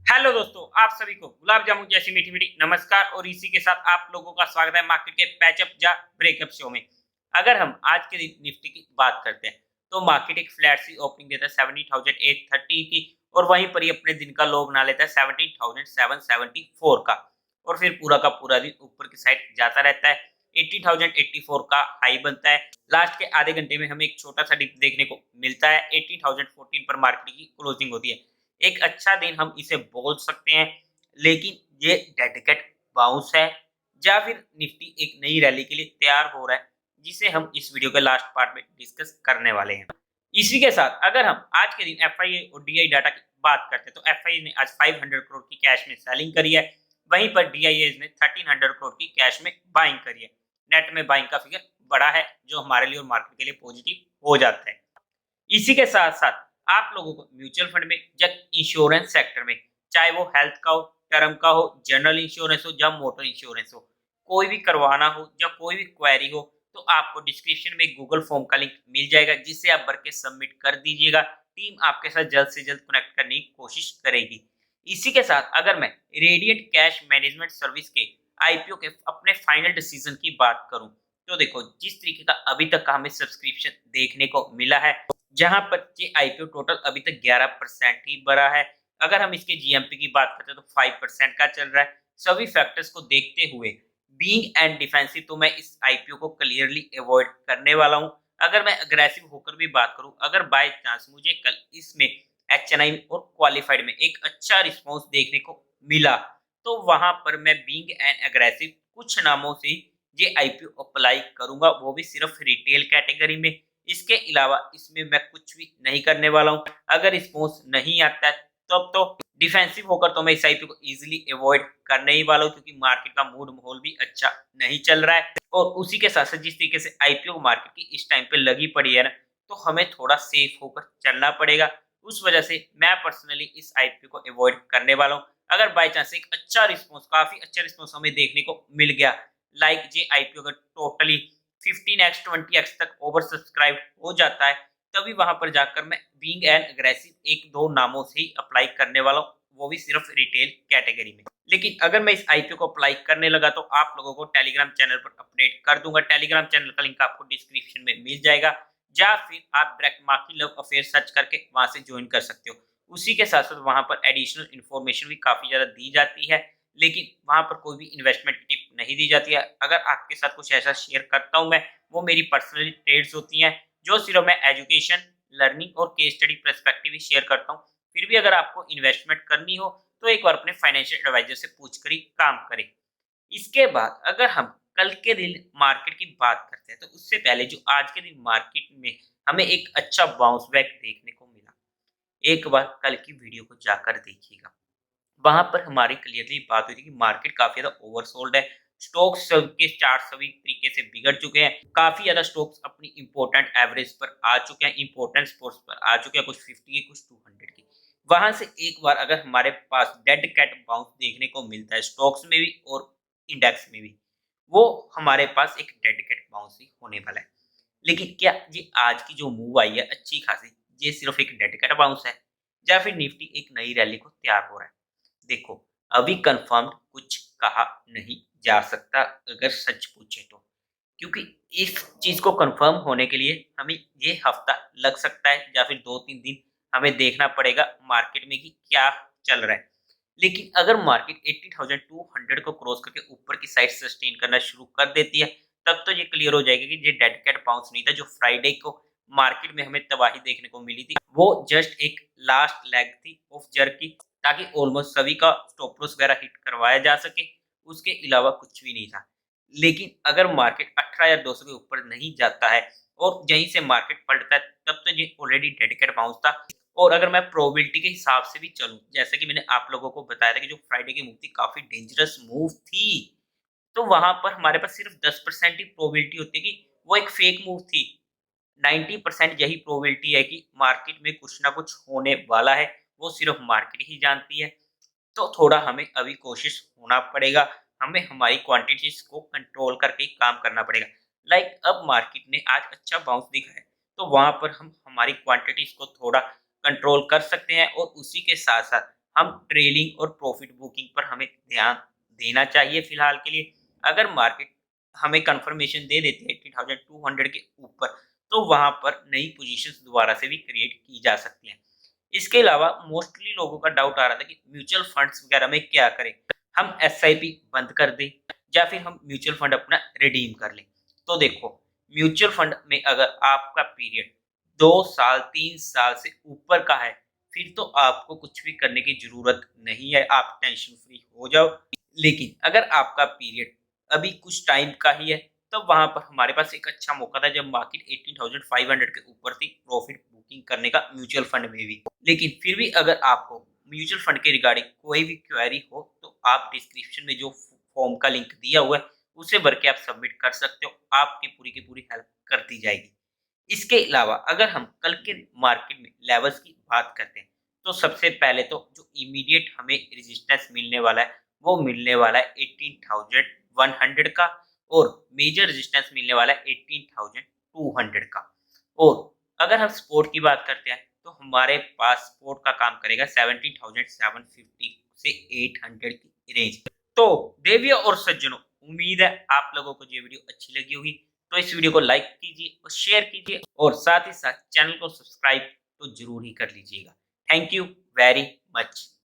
Hello दोस्तों, आप सभी को गुलाब जामुन जैसी मीठी मीठी नमस्कार और इसी के साथ आप लोगों का स्वागत है मार्केट के पैचअप या ब्रेकअप शो में। अगर हम आज के दिन निफ्टी की बात करते हैं तो मार्केट एक फ्लैट सी ओपनिंग देता है 70,830 की और वहीं पर ही अपने दिन का लो बना लेता है 17,774 का और फिर पूरा का पूरा दिन ऊपर की साइड जाता रहता है। 18,084 का हाई बनता है। लास्ट के आधे घंटे में हमें एक छोटा सा डिप देखने को मिलता है। 18,014 पर मार्केट की क्लोजिंग होती है। एक अच्छा दिन हम इसे बोल सकते हैं, लेकिन ये डेड कैट बाउंस है या फिर निफ्टी एक नई रैली के लिए तैयार हो रहा है, जिसे हम इस वीडियो के लास्ट पार्ट में डिस्कस करने वाले हैं। इसी के साथ अगर हम आज के दिन एफआईए और डीआई डाटा की बात करते हैं तो एफआईए ने आज 500 करोड़ की कैश में सेलिंग करी है, वहीं पर डीआईए ने 1300 करोड़ की कैश में बाइंग करी है। नेट में बाइंग का फिगर बड़ा है, जो हमारे लिए और मार्केट के लिए पॉजिटिव हो जाता है। इसी के साथ-साथ आप लोगों को म्यूचुअल फंड में या इंश्योरेंस सेक्टर में, चाहे वो हेल्थ का हो, टर्म का हो, जनरल इंश्योरेंस हो या मोटर इंश्योरेंस हो, कोई भी करवाना हो या कोई भी क्वेरी हो, तो आपको डिस्क्रिप्शन में गूगल फॉर्म का लिंक मिल जाएगा, जिसे आप भर के सबमिट कर दीजिएगा। टीम आपके साथ जल्द से जल्द कनेक्ट करने की कोशिश करेगी। इसी के साथ अगर मैं रेडिएंट कैश मैनेजमेंट सर्विस के आईपीओ के अपने फाइनल डिसीजन की बात करूं, तो देखो जिस तरीके का अभी तक का हमें सब्सक्रिप्शन देखने को मिला है, जहां पर ये आईपीओ टोटल अभी तक 11% ही बढ़ा है। अगर हम इसके जीएमपी की बात करते हैं तो 5% का चल रहा है। सभी फैक्टर्स को देखते हुए बीइंग एंड डिफेंसिव तो मैं इस आईपीओ को क्लियरली अवॉइड करने वाला हूं। अगर मैं अग्रेसिव होकर भी बात करूं, अगर बाय चांस मुझे कल इसमें एचएनआई और क्वालिफाइड में एक अच्छा रिस्पांस देखने को मिला, तो वहां पर मैं बीइंग एंड अग्रेसिव कुछ नामों से ये आईपीओ अप्लाई करूंगा, वो भी सिर्फ रिटेल कैटेगरी में। इसके अलावा इसमें मैं कुछ भी नहीं करने वाला हूँ। अगर रिस्पॉन्स नहीं आता है तब तो डिफेंसिव होकर तो मैं इस आईपीओ को इजीली अवॉइड करने ही वाला हूँ, क्योंकि मार्केट का मूड माहौल भी अच्छा नहीं चल रहा है। और उसी के साथ साथ जिस तरीके से आईपीओ मार्केट की इस टाइम पे लगी पड़ी है ना, तो हमें थोड़ा सेफ होकर चलना पड़ेगा। उस वजह से मैं पर्सनली इस आईपीओ को अवॉइड करने वाला हूँ। अगर बाई चांस एक अच्छा रिस्पॉन्स, काफी अच्छा रिस्पॉन्स हमें देखने को मिल गया, लाइक ये आईपीओ अगर टोटली 15x 20x तक ओवर सब्सक्राइब हो जाता है, तभी वहां पर जाकर मैं बीइंग एन अग्रेसिव एक दो नामों से ही अप्लाई करने वाला हूँ, वो भी सिर्फ रिटेल कैटेगरी में। लेकिन अगर मैं इस आईपीओ को अप्लाई करने लगा तो आप लोगों को टेलीग्राम चैनल पर अपडेट कर दूंगा। टेलीग्राम चैनल का लिंक आपको डिस्क्रिप्शन में मिल जाएगा, या फिर आप डायरेक्ट माकी लव अफेयर सर्च करके वहां से ज्वाइन कर सकते हो। उसी के साथ साथ वहां पर एडिशनल इन्फॉर्मेशन भी काफी ज्यादा दी जाती है, लेकिन वहां पर कोई भी इन्वेस्टमेंट टिप नहीं दी जाती है। अगर आपके साथ कुछ ऐसा शेयर करता हूं मैं, वो मेरी पर्सनल ट्रेड्स होती हैं, जो सिर्फ मैं एजुकेशन, लर्निंग और केस स्टडी पर्सपेक्टिव ही शेयर करता हूं। फिर भी अगर आपको इन्वेस्टमेंट करनी हो तो एक बार अपने फाइनेंशियल एडवाइजर से पूछ कर ही काम करें। इसके बाद अगर हम कल के दिन मार्केट की बात करते हैं, तो उससे पहले जो आज के दिन मार्केट में हमें एक अच्छा बाउंस बैक देखने को मिला, एक बार कल की वीडियो को जाकर देखिएगा। वहां पर हमारी क्लियरली बात हुई थी कि मार्केट काफी ज्यादा ओवरसोल्ड है। स्टॉक्स के चार्ट सभी तरीके से बिगड़ चुके हैं। काफी ज्यादा स्टॉक्स अपनी इंपोर्टेंट एवरेज पर आ चुके हैं, इंपोर्टेंट स्पोर्ट्स पर आ चुके हैं, कुछ 50 की कुछ 200 की। वहां से एक बार अगर हमारे पास डेड कैट बाउंस देखने को मिलता है स्टॉक्स में भी और इंडेक्स में भी, वो हमारे पास एक डेड कैट बाउंस ही होने वाला है। लेकिन क्या ये आज की जो मूव आई है अच्छी खासी, ये सिर्फ एक डेड कैट बाउंस है या फिर निफ्टी एक नई रैली को तैयार हो रहा है? देखो, अभी कंफर्म कुछ कहा नहीं जा सकता अगर सच पूछे तो, क्योंकि इस चीज को कंफर्म होने के लिए हमें ये हफ्ता लग सकता है या फिर 2-3 दिन हमें देखना पड़ेगा मार्केट में कि क्या चल रहा है। लेकिन अगर मार्केट 80,200 को क्रॉस करके ऊपर की साइड सस्टेन करना शुरू कर देती है, तब तो ये क्लियर हो जाएगा कि ये डेड कैट बाउंस नहीं था। जो फ्राइडे को मार्केट में हमें तबाही देखने को मिली थी, वो जस्ट एक लास्ट लेग थी ऑफ जर्की, ताकि ऑलमोस्ट सभी का स्टॉप लॉस वगैरह हिट करवाया जा सके। उसके अलावा कुछ भी नहीं था। लेकिन अगर मार्केट 18,200 के ऊपर नहीं जाता है और यहीं से मार्केट पलटता है, तब तो ये ऑलरेडी डेड कैट बाउंस था। और अगर मैं प्रोबेबिलिटी के हिसाब से भी चलूं, जैसा कि मैंने आप लोगों को बताया था कि जो फ्राइडे की मूव थी काफी डेंजरस मूव थी, तो वहां पर हमारे पास सिर्फ 10% ही प्रोबेबिलिटी होती है कि वो एक फेक मूव थी। 90% यही प्रोबेबिलिटी है कि मार्केट में कुछ ना कुछ होने वाला है, वो सिर्फ मार्केट ही जानती है। तो थोड़ा हमें अभी कोशिश होना पड़ेगा, हमें हमारी क्वांटिटीज को कंट्रोल करके ही काम करना पड़ेगा। लाइक अब मार्केट ने आज अच्छा बाउंस दिखा है, तो वहां पर हम हमारी क्वांटिटीज को थोड़ा कंट्रोल कर सकते हैं और उसी के साथ साथ हम ट्रेलिंग और प्रॉफिट बुकिंग पर हमें ध्यान देना चाहिए फिलहाल के लिए। अगर मार्केट हमें कंफर्मेशन दे देती है 18,200 के ऊपर, तो वहां पर नई पोजीशंस दोबारा से भी क्रिएट की जा सकती हैं। इसके अलावा मोस्टली लोगों का डाउट आ रहा था कि म्यूचुअल फंड्स वगैरह में क्या करें, हम एसआईपी बंद कर दें या फिर हम म्यूचुअल फंड अपना रिडीम कर लें। तो देखो, म्यूचुअल फंड में अगर आपका पीरियड 2 साल 3 साल से ऊपर का है, फिर तो आपको कुछ भी करने की जरूरत नहीं है, आप टेंशन फ्री हो जाओ। लेकिन अगर आपका पीरियड अभी कुछ टाइम का ही है, तो वहां पर हमारे पास एक अच्छा मौका था जब मार्केट 18,500 के ऊपर थी प्रॉफिट बुकिंग करने का म्यूचुअल फंड में भी। लेकिन फिर भी अगर आपको म्यूचुअल फंड के रिगार्डिंग कोई भी क्वेरी हो, तो आप डिस्क्रिप्शन में जो फॉर्म का लिंक दिया हुआ है उसे भर के आप सबमिट कर सकते हो, आपकी पूरी की पूरी हेल्प कर दी जाएगी। इसके अलावा अगर हम कल के मार्केट में लेवल्स की बात करते हैं, तो सबसे पहले तो जो इमीडिएट हमें रेजिस्टेंस मिलने वाला है वो मिलने वाला है 18,100 का, और मेजर रेजिस्टेंस मिलने वाला है 18,200 का। और अगर हम सपोर्ट की बात करते हैं, तो हमारे पास सपोर्ट का काम करेगा 17,750 से 800 की रेंज। तो देवियों और सज्जनों, उम्मीद है आप लोगों को ये वीडियो अच्छी लगी होगी। तो इस वीडियो को लाइक कीजिए और शेयर कीजिए, और साथ ही साथ चैनल को सब्सक्राइब तो जरूर ही कर लीजिएगा। Thank you very much.